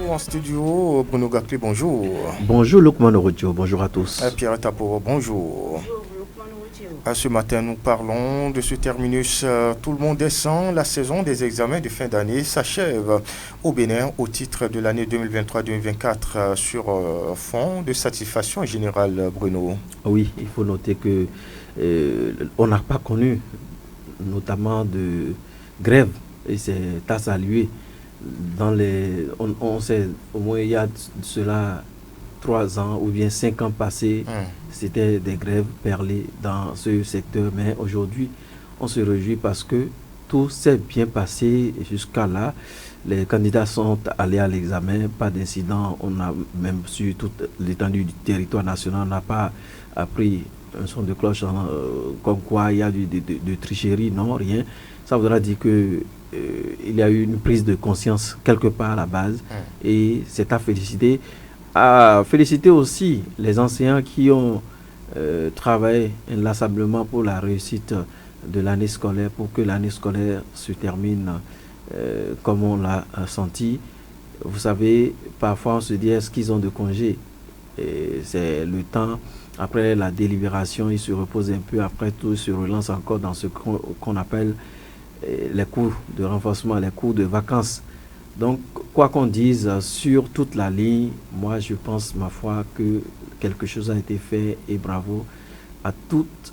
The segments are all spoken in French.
en studio. Bruno Gakli, bonjour. Bonjour Lukman Orodjo, bonjour à tous. Pierre Tapo, bonjour. Ce matin, nous parlons de ce terminus. Tout le monde descend. La saison des examens de fin d'année s'achève au Bénin au titre de l'année 2023-2024 sur fond de satisfaction générale, Bruno. Oui, il faut noter que on n'a pas connu notamment de grève et c'est à saluer. On sait au moins il y a cela 3 ans ou bien 5 ans passés, c'était des grèves perlées dans ce secteur. Mais aujourd'hui, on se réjouit parce que tout s'est bien passé jusqu'à là. Les candidats sont allés à l'examen, pas d'incident. On a même sur toute l'étendue du territoire national, on n'a pas appris un son de cloche comme quoi il y a de tricherie, non, rien. Ça voudra dire que il y a eu une prise de conscience quelque part à la base et c'est à féliciter. À féliciter aussi les enseignants qui ont travaillé inlassablement pour la réussite de l'année scolaire, pour que l'année scolaire se termine comme on l'a senti. Vous savez, parfois on se dit est-ce qu'ils ont de congés? C'est le temps, après la délibération, ils se reposent un peu, après tout, ils se relancent encore dans ce qu'on appelle les cours de renforcement, les cours de vacances. Donc, quoi qu'on dise sur toute la ligne, moi je pense, ma foi, que quelque chose a été fait et bravo à toute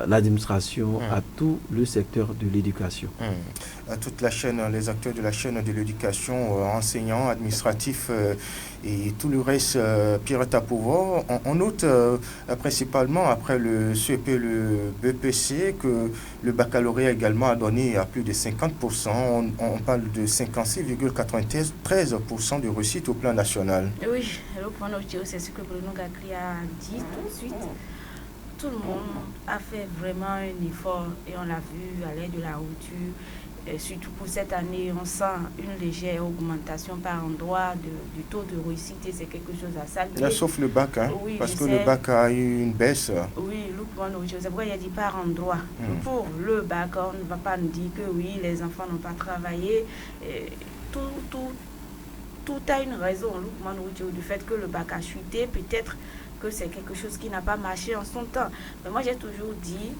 l'administration, à tout le secteur de l'éducation. À toute la chaîne, les acteurs de la chaîne de l'éducation, enseignants, administratifs et tout le reste, Pierre Tapovo. On note principalement après le CEP et le BPC que le baccalauréat également a donné à plus de 50%. On parle de 56,93% de réussite au plan national. Oui, c'est ce que Bruno Gakli a dit tout de suite. Tout le monde a fait vraiment un effort et on l'a vu à l'aide de la rupture. Et surtout pour cette année, on sent une légère augmentation par endroit du taux de réussite et c'est quelque chose à saluer. Sauf le bac, oui, parce que le bac a eu une baisse. Oui, c'est pourquoi il a dit par endroit. Pour le bac, on ne va pas nous dire que oui, les enfants n'ont pas travaillé. Tout a une raison, du fait que le bac a chuté, peut-être que c'est quelque chose qui n'a pas marché en son temps. Mais moi, j'ai toujours dit,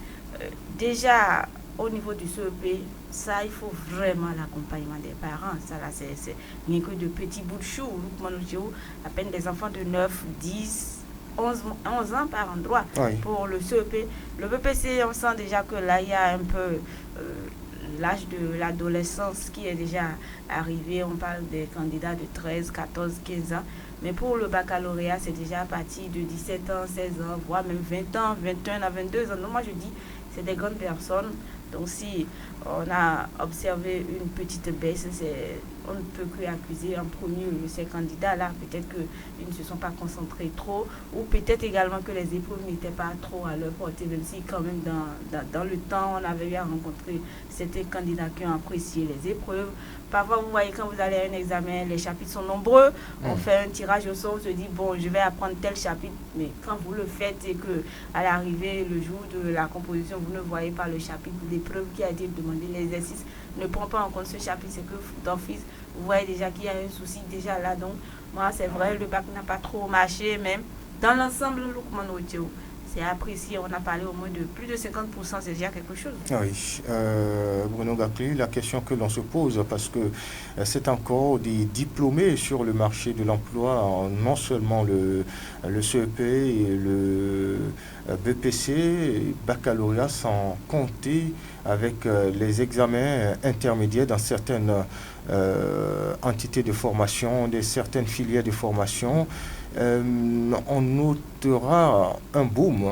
déjà, au niveau du CEP, ça, il faut vraiment l'accompagnement des parents. Ça, là, c'est rien que de petits bouts de chou. À peine des enfants de 9, 10, 11 ans par endroit. Oui. Pour le CEP. Le BPC, on sent déjà que là, il y a un peu l'âge de l'adolescence qui est déjà arrivé. On parle des candidats de 13, 14, 15 ans. Mais pour le baccalauréat, c'est déjà à partir de 17 ans, 16 ans, voire même 20 ans, 21 à 22 ans. Donc moi, je dis, c'est des grandes personnes. Donc si on a observé une petite baisse, on ne peut que accuser en premier ces candidats-là. Peut-être qu'ils ne se sont pas concentrés trop, ou peut-être également que les épreuves n'étaient pas trop à leur portée, même si quand même dans le temps, on avait eu à rencontrer certains candidats qui ont apprécié les épreuves. Parfois, vous voyez, quand vous allez à un examen, les chapitres sont nombreux. On fait un tirage au sort, on se dit, bon, je vais apprendre tel chapitre. Mais quand vous le faites et qu'à l'arrivée, le jour de la composition, vous ne voyez pas le chapitre d'épreuve qui a été demandé, l'exercice ne prend pas en compte ce chapitre, c'est que d'office, vous voyez déjà qu'il y a un souci déjà là. Donc, moi, c'est vrai, le bac n'a pas trop marché, même dans l'ensemble, c'est apprécié. On a parlé au moins de plus de 50%, c'est déjà quelque chose. Oui, Bruno Gakli, la question que l'on se pose, parce que c'est encore des diplômés sur le marché de l'emploi, non seulement le CEP et le BPC, baccalauréat, sans compter avec les examens intermédiaires dans certaines entités de formation, certaines filières de formation. On notera un boom.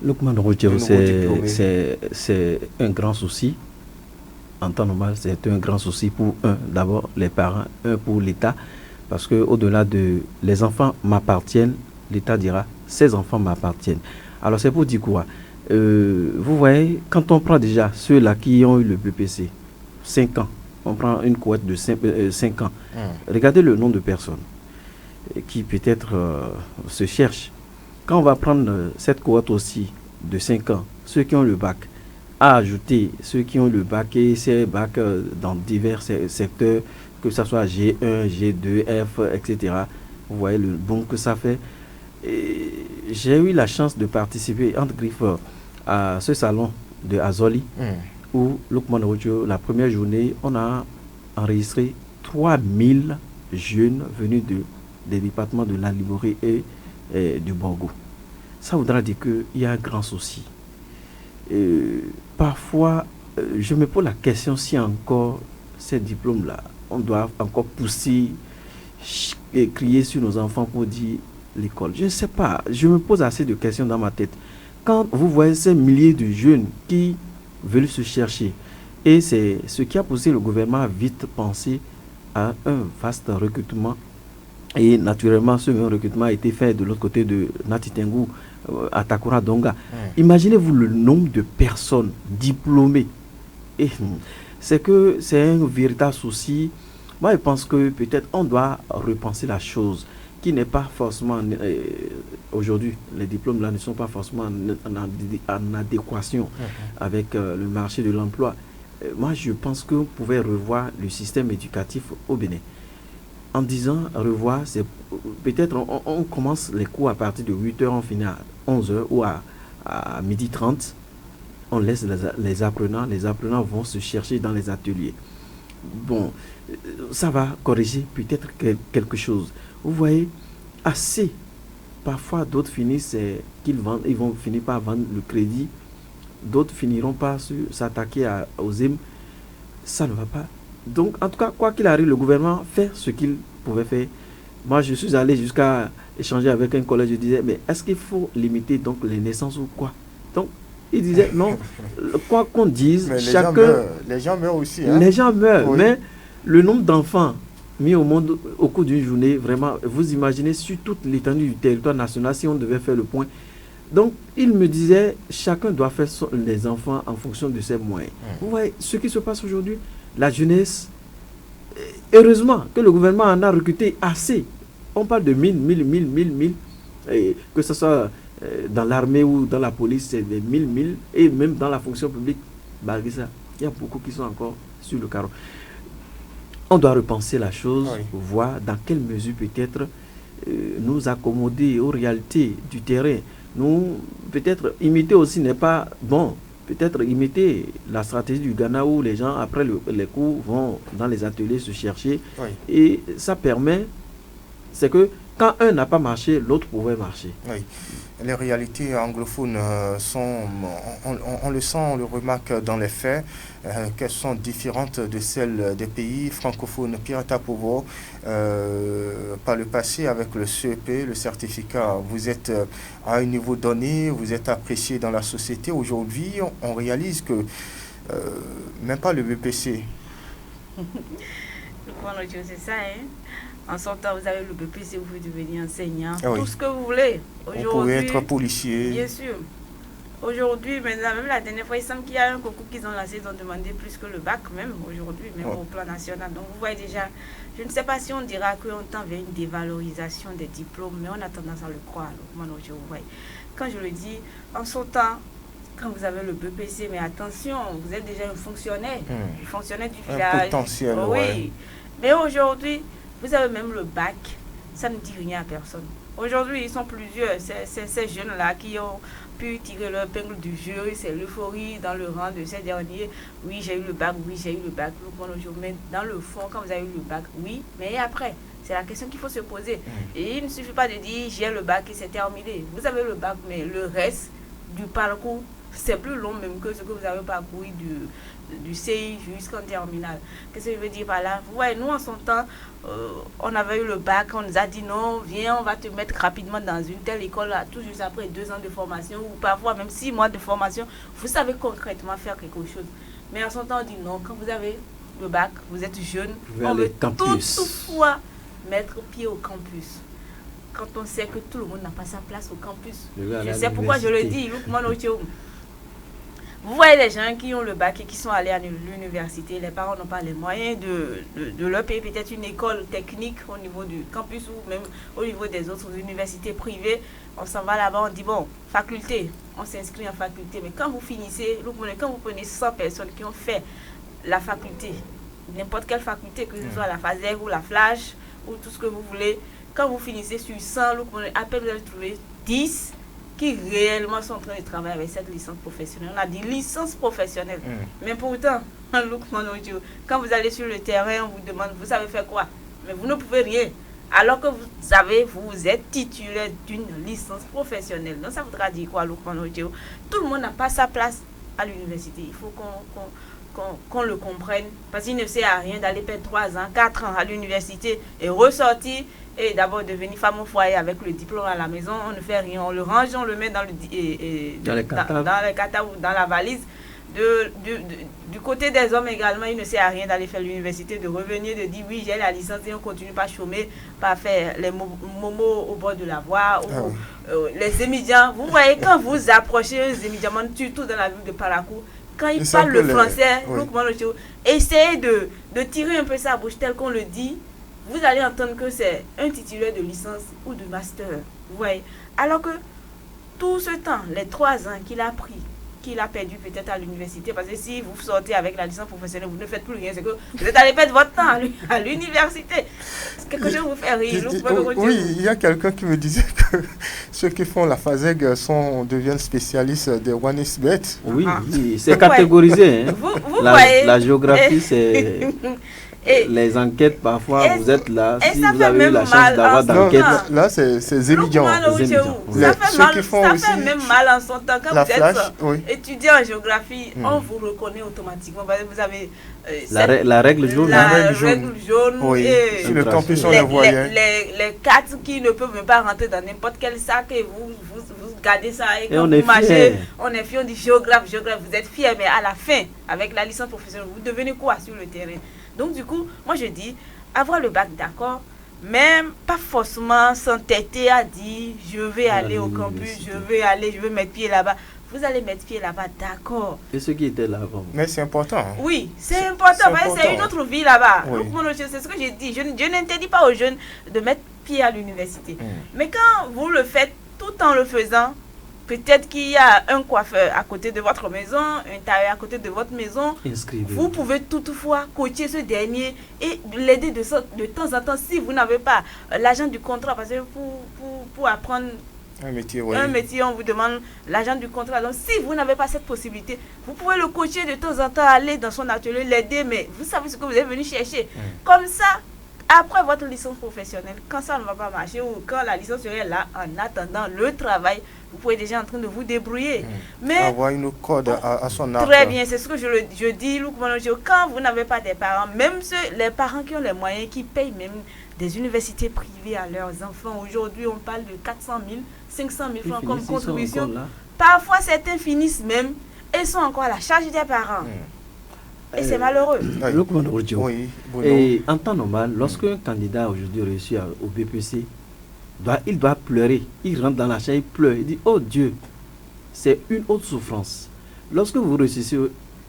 Lukman Orodjo, c'est un grand souci. En temps normal, c'est un grand souci pour d'abord les parents, pour l'État, parce que au-delà de les enfants m'appartiennent, l'État dira ces enfants m'appartiennent. Alors c'est pour dire quoi? Vous voyez, quand on prend déjà ceux-là qui ont eu le BPC, 5 ans, on prend une cohorte de 5 ans. Regardez le nombre de personnes qui peut-être se cherchent. Quand on va prendre cette cohorte aussi de 5 ans, ceux qui ont le bac, à ajouter ceux qui ont le bac et ces bacs dans divers secteurs, que ce soit G1, G2, F, etc. Vous voyez le bon que ça fait. J'ai eu la chance de participer, entre griffes, à ce salon de Azoli, où Lukman Ojo, la première journée, on a enregistré 3000 jeunes venus des départements de la Libré et du Borgo. Ça voudra dire qu'il y a un grand souci. Parfois, je me pose la question si encore ces diplômes-là, on doit encore pousser et crier sur nos enfants pour dire l'école. Je ne sais pas, je me pose assez de questions dans ma tête. Quand vous voyez ces milliers de jeunes qui veulent se chercher, et c'est ce qui a poussé le gouvernement à vite penser à un vaste recrutement. Et naturellement, ce même recrutement a été fait de l'autre côté de Natitengu, à Takura Donga. Imaginez-vous le nombre de personnes diplômées. Et c'est un véritable souci. Moi, je pense que peut-être on doit repenser la chose, qui n'est pas forcément... aujourd'hui, les diplômes là ne sont pas forcément en adéquation avec le marché de l'emploi. Moi, je pense qu'on pouvait revoir le système éducatif au Bénin. En disant revoir, c'est peut-être on commence les cours à partir de 8h, on finit à 11h ou à 12h30. On laisse les apprenants vont se chercher dans les ateliers. Bon, ça va corriger peut-être quelque chose. Vous voyez, assez. Parfois, d'autres finissent ils vont finir par vendre le crédit. D'autres finiront par s'attaquer aux IM. Ça ne va pas. Donc, en tout cas, quoi qu'il arrive, le gouvernement fait ce qu'il pouvait faire. Moi, je suis allé jusqu'à échanger avec un collègue. Je disais, mais est-ce qu'il faut limiter donc les naissances ou quoi? Donc, il disait, non, quoi qu'on dise, mais les gens meurent aussi. Hein? Les gens meurent, oui. Mais le nombre d'enfants mis au monde au cours d'une journée, vraiment, vous imaginez sur toute l'étendue du territoire national, si on devait faire le point. Donc, il me disait, chacun doit faire les enfants en fonction de ses moyens. Vous voyez, ce qui se passe aujourd'hui, la jeunesse, heureusement que le gouvernement en a recruté assez. On parle de 1000, et que ce soit dans l'armée ou dans la police, c'est des 1000, et même dans la fonction publique, malgré ça, il y a beaucoup qui sont encore sur le carreau. On doit repenser la chose, voir dans quelle mesure peut-être nous accommoder aux réalités du terrain. Nous, peut-être, imiter aussi n'est pas bon. Peut-être imiter la stratégie du Ghana où les gens, après les cours, vont dans les ateliers se chercher. Et ça permet, c'est que quand un n'a pas marché, l'autre pouvait marcher. Oui. Les réalités anglophones sont, on le sent, on le remarque dans les faits, qu'elles sont différentes de celles des pays francophones. Pierre Tapovo, par le passé, avec le CEP, le certificat, vous êtes à un niveau donné, vous êtes apprécié dans la société. Aujourd'hui, on réalise que même pas le BPC. C'est ça, hein? En son temps, vous avez le BPC, vous pouvez devenir enseignant, tout ce que vous voulez. Vous pouvez être policier. Bien sûr. Aujourd'hui, maintenant, même la dernière fois, il semble qu'il y a un concours qu'ils ont lancé, ils ont demandé plus que le bac, même aujourd'hui, même au plan national. Donc, vous voyez déjà, je ne sais pas si on dira qu'on tend vers une dévalorisation des diplômes, mais on a tendance à le croire. Donc, vous voyez. Quand je le dis, en son temps, quand vous avez le BPC, mais attention, vous êtes déjà un fonctionnaire, un fonctionnaire du village. Un potentiel, oui. Mais aujourd'hui, vous avez même le bac, ça ne dit rien à personne. Aujourd'hui, ils sont plusieurs, ces jeunes-là qui ont pu tirer leur épingle du jeu, c'est l'euphorie dans le rang de ces derniers. Oui, j'ai eu le bac, mais dans le fond, quand vous avez eu le bac, oui, mais après, c'est la question qu'il faut se poser. Et il ne suffit pas de dire j'ai le bac et c'est terminé. Vous avez le bac, mais le reste du parcours, c'est plus long même que ce que vous avez parcouru du CI jusqu'en terminale. Qu'est-ce que je veux dire par là? Vous voyez, nous, en son temps, on avait eu le bac, on nous a dit non, viens, on va te mettre rapidement dans une telle école, là, tout juste après 2 ans de formation, ou parfois même 6 mois de formation, vous savez concrètement faire quelque chose. Mais en son temps, on dit non, quand vous avez le bac, vous êtes jeune, on veut toutefois mettre pied au campus. Quand on sait que tout le monde n'a pas sa place au campus. Je sais pourquoi je le dis, Vous voyez les gens qui ont le bac et qui sont allés à l'université, les parents n'ont pas les moyens de leur payer peut-être une école technique au niveau du campus ou même au niveau des autres universités privées. On s'en va là-bas, on dit bon, faculté, on s'inscrit en faculté. Mais quand vous finissez, quand vous prenez 100 personnes qui ont fait la faculté, n'importe quelle faculté, que ce soit la FASEG ou la Flash ou tout ce que vous voulez, quand vous finissez sur 100, à peine vous allez trouver 10 qui réellement sont en train de travailler avec cette licence professionnelle. On a dit licence professionnelle. Mais pourtant, quand vous allez sur le terrain, on vous demande, vous savez faire quoi? Mais vous ne pouvez rien. Alors que vous êtes titulaire d'une licence professionnelle. Donc ça voudra dire quoi, tout le monde n'a pas sa place à l'université. Il faut qu'on le comprenne. Parce qu'il ne sert à rien d'aller perdre 3 ans, 4 ans à l'université et ressortir et d'abord devenir femme au foyer avec le diplôme à la maison. On ne fait rien, on le range, on le met dans les catas ou dans la valise. Du côté des hommes également, il ne sert à rien d'aller faire l'université, de revenir, de dire oui, j'ai la licence et on continue pas à chômer, pas faire les momos au bord de la voie, les émidiants. Vous voyez, quand vous approchez les émidiants, surtout dans la ville de Parakou, quand ils parlent le français, essayez de tirer un peu sa bouche tel qu'on le dit. Vous allez entendre que c'est un titulaire de licence ou de master. Vous voyez. Alors que tout ce temps, les 3 ans qu'il a pris, qu'il a perdu peut-être à l'université, parce que si vous sortez avec la licence professionnelle, vous ne faites plus rien, c'est que vous êtes allé perdre votre temps à l'université. Quelque chose vous fait rire. Oui, il y a quelqu'un qui me disait que ceux qui font la FASEG deviennent spécialistes des one-is-bet. Oui, c'est catégorisé. Hein. Vous voyez. La géographie, c'est... les enquêtes, parfois, vous êtes là. Si vous avez eu la chance d'avoir d'enquête. Là, c'est évident. Ça fait même mal en son temps. Quand vous êtes étudiant en géographie, on vous reconnaît automatiquement. Vous avez la règle jaune. La règle jaune. Oui. Sur le campus, on le voyait. Les 4 qui ne peuvent même pas rentrer dans n'importe quel sac et vous gardez ça. Et quand on vous est marchez, on est fiers, on dit géographe. Vous êtes fiers, mais à la fin, avec la licence professionnelle, vous devenez quoi sur le terrain? Donc du coup, moi je dis, avoir le bac, d'accord, même pas forcément s'entêter à dire, je vais aller au campus, je vais mettre pied là-bas. Vous allez mettre pied là-bas, d'accord. Et ceux qui étaient là avant. Mais c'est important. Hein. Oui, c'est important, parce que c'est une autre vie là-bas. Oui. Donc, c'est ce que j'ai dit. Je n'interdis pas aux jeunes de mettre pied à l'université. Mais quand vous le faites tout en le faisant, peut-être qu'il y a un coiffeur à côté de votre maison, un tailleur à côté de votre maison. Vous pouvez toutefois coacher ce dernier et l'aider de temps en temps si vous n'avez pas l'agent du contrat. Parce que pour apprendre un métier, on vous demande l'agent du contrat. Donc si vous n'avez pas cette possibilité, vous pouvez le coacher de temps en temps, aller dans son atelier, l'aider, mais vous savez ce que vous êtes venu chercher. Comme ça, après votre licence professionnelle, quand ça ne va pas marcher ou quand la licence serait là, en attendant le travail, vous pouvez déjà en train de vous débrouiller. Mais avoir une corde à son arc. Très bien, c'est ce que je dis, quand vous n'avez pas des parents, même les parents qui ont les moyens, qui payent même des universités privées à leurs enfants, aujourd'hui on parle de 400 000, 500 000 francs comme contribution. Parfois certains finissent même et sont encore à la charge des parents. Et c'est malheureux. Et en temps normal, lorsqu'un candidat aujourd'hui réussit au BPC, il doit pleurer. Il rentre dans la chambre, il pleure. Il dit, oh Dieu, c'est une autre souffrance. Lorsque vous réussissez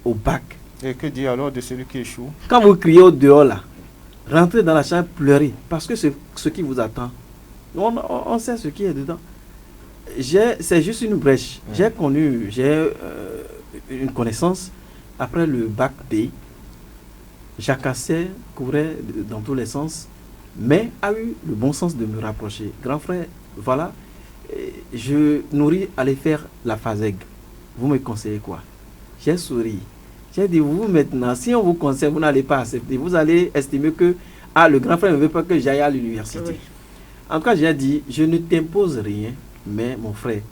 au bac. Et que dire alors de celui qui échoue? Quand vous criez au dehors là, rentrez dans la chambre, pleurez. Parce que c'est ce qui vous attend. On sait ce qui est dedans. C'est juste une brèche. J'ai une connaissance. Après le bac B, jacassait, courait dans tous les sens, mais a eu le bon sens de me rapprocher. Grand frère, voilà, je nourris aller faire la FASEG. Vous me conseillez quoi? J'ai souri. J'ai dit, vous maintenant, si on vous conseille, vous n'allez pas accepter. Vous allez estimer que le grand frère ne veut pas que j'aille à l'université. Oui. En tout cas, j'ai dit, je ne t'impose rien, mais mon frère,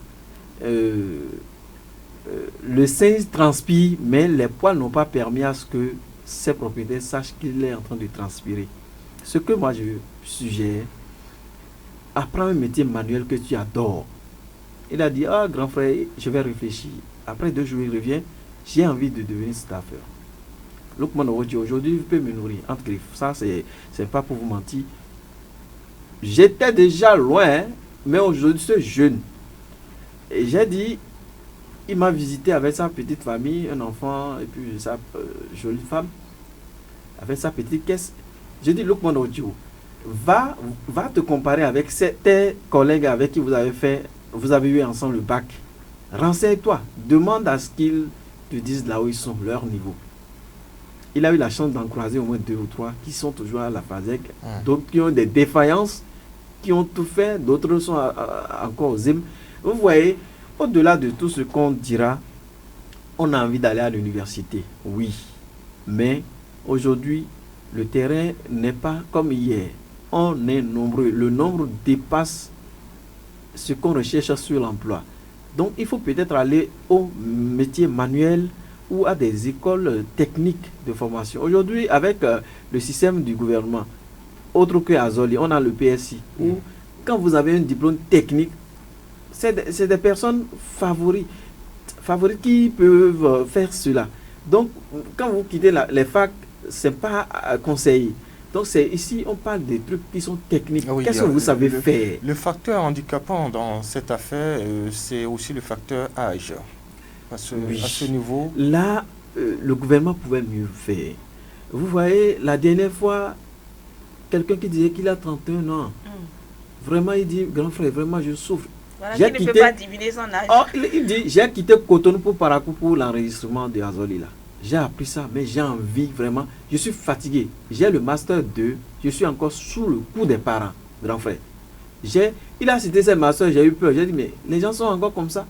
le sein transpire, mais les poils n'ont pas permis à ce que ses propriétaires sachent qu'il est en train de transpirer. Ce que moi je suggère, apprends un métier manuel que tu adores. Il a dit, grand frère, je vais réfléchir. Après 2 jours, il revient, j'ai envie de devenir staffeur. Aujourd'hui, vous pouvez me nourrir entre griffes. Ça, c'est pas pour vous mentir. J'étais déjà loin, mais aujourd'hui, je suis jeune. Et j'ai dit, il m'a visité avec sa petite famille, un enfant et puis sa jolie femme, avec sa petite caisse. Je dis, Lukman Ojo, va te comparer avec tes collègues avec qui vous avez eu ensemble le bac. Renseigne-toi, demande à ce qu'ils te disent là où ils sont, leur niveau. Il a eu la chance d'en croiser au moins 2 ou 3 qui sont toujours à la FASEG, d'autres qui ont des défaillances, qui ont tout fait, d'autres sont encore aux ZIM. Vous voyez, au-delà de tout ce qu'on dira, on a envie d'aller à l'université, oui. Mais aujourd'hui, le terrain n'est pas comme hier. On est nombreux. Le nombre dépasse ce qu'on recherche sur l'emploi. Donc, il faut peut-être aller au métier manuel ou à des écoles techniques de formation. Aujourd'hui, avec le système du gouvernement, autre que Azoli, on a le PSI, où quand vous avez un diplôme technique, c'est des personnes favorites qui peuvent faire cela. Donc, quand vous quittez les facs, ce n'est pas conseillé. Donc, ici, on parle des trucs qui sont techniques. Oui, qu'est-ce que vous savez faire? Le facteur handicapant dans cette affaire, c'est aussi le facteur âge. Parce que à ce niveau... Là, le gouvernement pouvait mieux faire. Vous voyez, la dernière fois, quelqu'un qui disait qu'il a 31 ans, vraiment, il dit, grand frère, vraiment, je souffre. Voilà, qui ne peut pas diminuer son âge. Oh, il dit, j'ai quitté Cotonou pour Parakou pour l'enregistrement de Azoli là. J'ai appris ça, mais j'ai envie vraiment. Je suis fatigué. J'ai le master 2. Je suis encore sous le coup des parents, grand frère. Il a cité ses masters, j'ai eu peur. J'ai dit, mais les gens sont encore comme ça.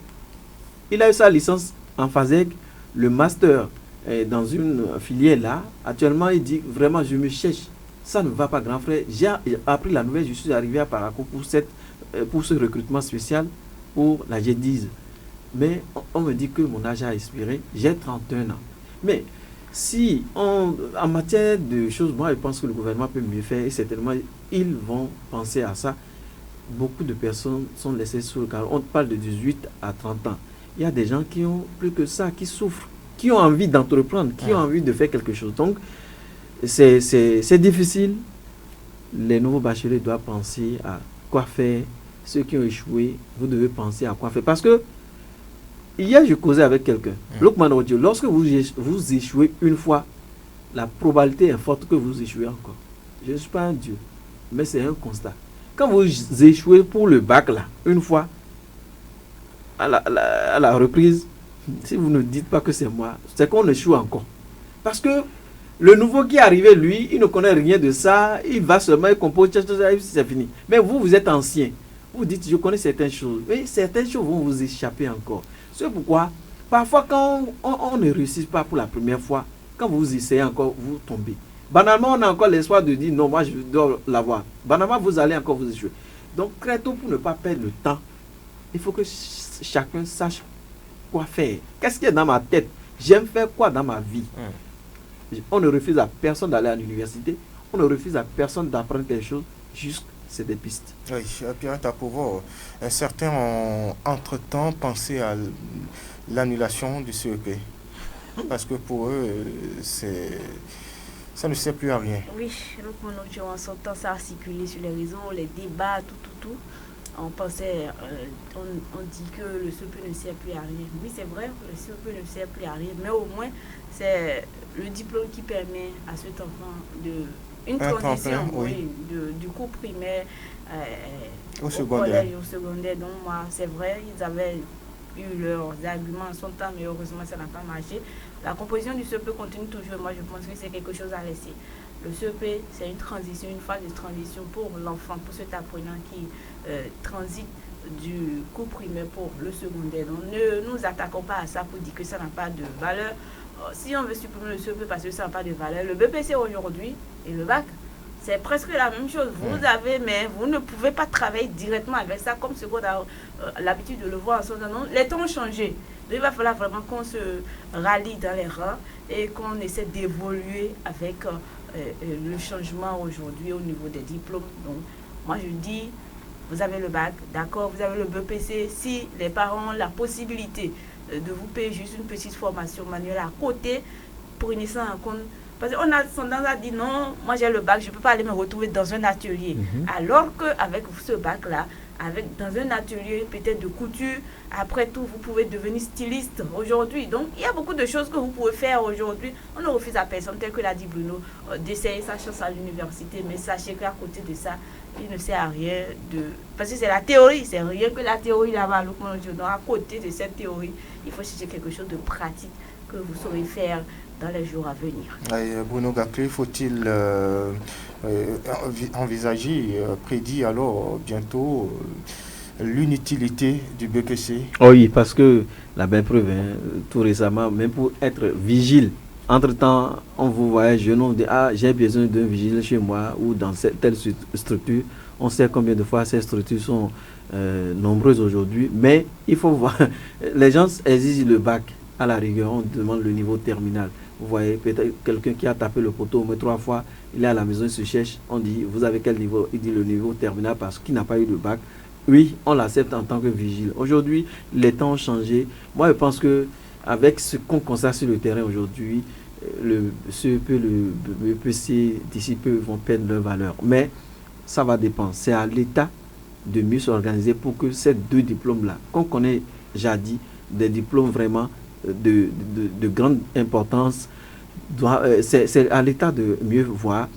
Il a eu sa licence en FASEG, le master dans une filière là. Actuellement, il dit, vraiment, je me cherche. Ça ne va pas, grand frère. J'ai appris la nouvelle, je suis arrivé à Parakou pour ce recrutement spécial pour la G10. Mais on me dit que mon âge a expiré. J'ai 31 ans. Mais si en matière de choses, moi je pense que le gouvernement peut mieux faire et certainement ils vont penser à ça. Beaucoup de personnes sont laissées sur le carreau. On parle de 18 à 30 ans. Il y a des gens qui ont plus que ça, qui souffrent, qui ont envie d'entreprendre, qui ont envie de faire quelque chose. Donc c'est difficile. Les nouveaux bacheliers doivent penser à quoi faire. Ceux qui ont échoué, vous devez penser à quoi faire. Parce que hier, je causais avec quelqu'un. Lukman Ojo, lorsque vous échouez une fois, la probabilité est forte que vous échouez encore. Je ne suis pas un Dieu, mais c'est un constat. Quand vous échouez pour le bac, là, une fois, à la reprise, si vous ne dites pas que c'est moi, c'est qu'on échoue encore. Parce que le nouveau qui est arrivé, lui, il ne connaît rien de ça, il va seulement, il compose, c'est fini. Mais vous êtes ancien. Vous dites, je connais certaines choses. Mais certaines choses vont vous échapper encore. C'est pourquoi, parfois, quand on ne réussit pas pour la première fois, quand vous essayez encore, vous tombez. Banalement, on a encore l'espoir de dire, non, moi, je dois l'avoir. Banalement, vous allez encore vous échouer. Donc, très tôt, pour ne pas perdre le temps, il faut que chacun sache quoi faire. Qu'est-ce qui est dans ma tête? J'aime faire quoi dans ma vie? On ne refuse à personne d'aller à l'université. On ne refuse à personne d'apprendre quelque chose. Juste, c'est des pistes. Oui, Pierre Tapovo, certains ont entre-temps pensé à l'annulation du CEP. Parce que pour eux, ça ne sert plus à rien. Oui, en son temps, ça a circulé sur les réseaux, les débats, tout. On pensait, on dit que le CEP ne sert plus à rien. Oui, c'est vrai, le CEP ne sert plus à rien, mais au moins, c'est le diplôme qui permet à cet enfant une transition du cours primaire au collège et au secondaire. Donc moi, c'est vrai, ils avaient eu leurs arguments en son temps, mais heureusement, ça n'a pas marché. La composition du CEP continue toujours. Moi, je pense que c'est quelque chose à laisser. Le CEP, c'est une transition, une phase de transition pour l'enfant, pour cet apprenant qui transite du cours primaire pour le secondaire. Donc, ne nous attaquons pas à ça pour dire que ça n'a pas de valeur. Si on veut supprimer le CEP parce que ça n'a pas de valeur, le BPC aujourd'hui et le bac, c'est presque la même chose. Vous avez, mais vous ne pouvez pas travailler directement avec ça comme ce qu'on a l'habitude de le voir en ce moment. Les temps ont changé. Donc, il va falloir vraiment qu'on se rallie dans les rangs et qu'on essaie d'évoluer avec le changement aujourd'hui au niveau des diplômes. Donc, moi, je dis, vous avez le bac, d'accord, vous avez le BPC. Si les parents ont la possibilité de vous payer juste une petite formation manuelle à côté, prenez ça en compte. Parce qu'on a tendance à dire non, moi j'ai le bac, je ne peux pas aller me retrouver dans un atelier. Alors qu'avec ce bac-là, dans un atelier peut-être de couture. Après tout, vous pouvez devenir styliste aujourd'hui. Donc, il y a beaucoup de choses que vous pouvez faire aujourd'hui. On ne refuse à personne, tel que l'a dit Bruno, d'essayer sa chance à l'université. Mais sachez qu'à côté de ça, il ne sert à rien parce que c'est la théorie, c'est rien que la théorie là-bas. Donc, à côté de cette théorie, il faut chercher quelque chose de pratique que vous saurez faire dans les jours à venir. Bruno Gaclé, faut-il envisager, prédire alors bientôt l'inutilité du BPC? Oui, parce que la belle preuve, tout récemment, même pour être vigile, entre-temps, on vous voyait jeune, on dit j'ai besoin d'un vigile chez moi ou dans telle structure. On sait combien de fois ces structures sont nombreuses aujourd'hui, mais il faut voir, les gens exigent le bac. À la rigueur, on demande le niveau terminal. Vous voyez, peut-être quelqu'un qui a tapé le poteau au moins 3 fois, il est à la maison, il se cherche, on dit, vous avez quel niveau? Il dit le niveau terminal parce qu'il n'a pas eu de bac. Oui, on l'accepte en tant que vigile. Aujourd'hui, les temps ont changé. Moi, je pense que avec ce qu'on constate sur le terrain aujourd'hui, le CEP, le BPC, d'ici peu, vont perdre leur valeur. Mais ça va dépendre. C'est à l'État de mieux s'organiser pour que ces 2 diplômes-là, qu'on connaît jadis, des diplômes vraiment de grande importance, c'est à l'État de mieux voir,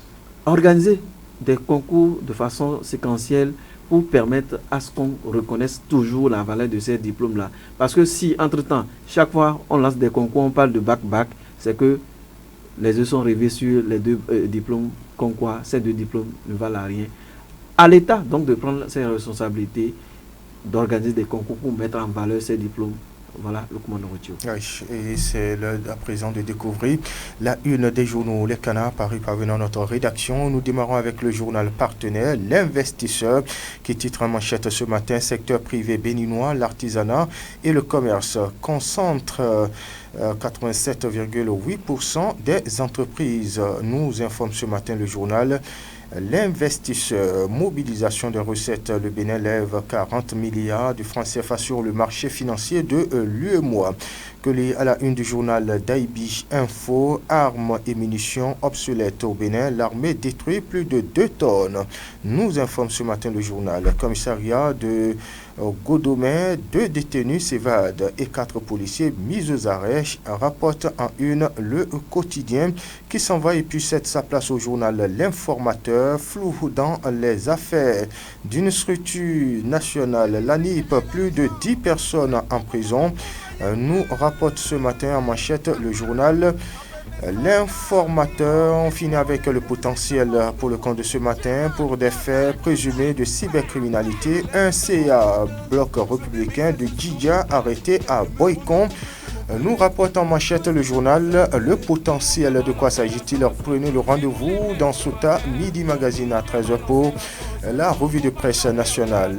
organiser des concours de façon séquentielle pour permettre à ce qu'on reconnaisse toujours la valeur de ces diplômes-là. Parce que si, entre-temps, chaque fois on lance des concours, on parle de bac-bac, c'est que les yeux sont rivés sur les 2 diplômes, comme quoi ces 2 diplômes ne valent rien. À l'État, donc, de prendre ses responsabilités, d'organiser des concours pour mettre en valeur ces diplômes. Voilà, Lukman Orochiewo. Et c'est l'heure à présent de découvrir la une des journaux Les Canards paru parvenant notre rédaction. Nous démarrons avec le journal partenaire L'Investisseur qui titre en manchette ce matin: secteur privé béninois, l'artisanat et le commerce concentrent 87,8% des entreprises. Nous informe ce matin le journal L'Investisseur. Mobilisation de recettes, le Bénin lève 40 milliards de francs CFA sur le marché financier de l'UEMOA. Que à la une du journal Daibi Info, armes et munitions obsolètes au Bénin, l'armée détruit plus de 2 tonnes. Nous informe ce matin le journal. Commissariat de Godomé, 2 détenus s'évadent et 4 policiers mis aux arrêts, rapporte en une le quotidien qui s'envoie et puis cède sa place au journal L'Informateur. Flou dans les affaires d'une structure nationale, l'ANIP, plus de 10 personnes en prison. Nous rapporte ce matin en manchette le journal L'Informateur. On finit avec le potentiel pour le compte de ce matin pour des faits présumés de cybercriminalité. Un CA bloc républicain de Djidja arrêté à Boycon. Nous rapporte en manchette le journal Le Potentiel. De quoi s'agit-il? Prenez le rendez-vous dans Sota Midi Magazine à 13h pour la revue de presse nationale.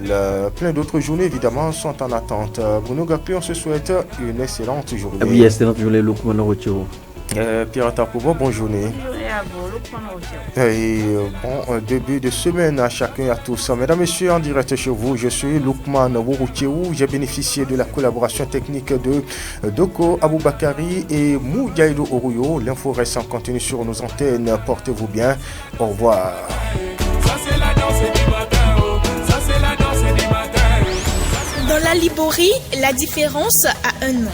Plein d'autres journées évidemment sont en attente. Bruno Gaclé, on se souhaite une excellente journée. Oui, excellente journée, Lukman Orochiewo. Pierre Tapobo, bonne journée. Et bon début de semaine à chacun et à tous. Mesdames, Messieurs, en direct chez vous, je suis Lukman Orochiewo. J'ai bénéficié de la collaboration technique de Doko Aboubakari et Moudiaïdo Oruyo. L'info reste en continu sur nos antennes. Portez-vous bien. Au revoir. Dans la Liborie, la différence a un nom.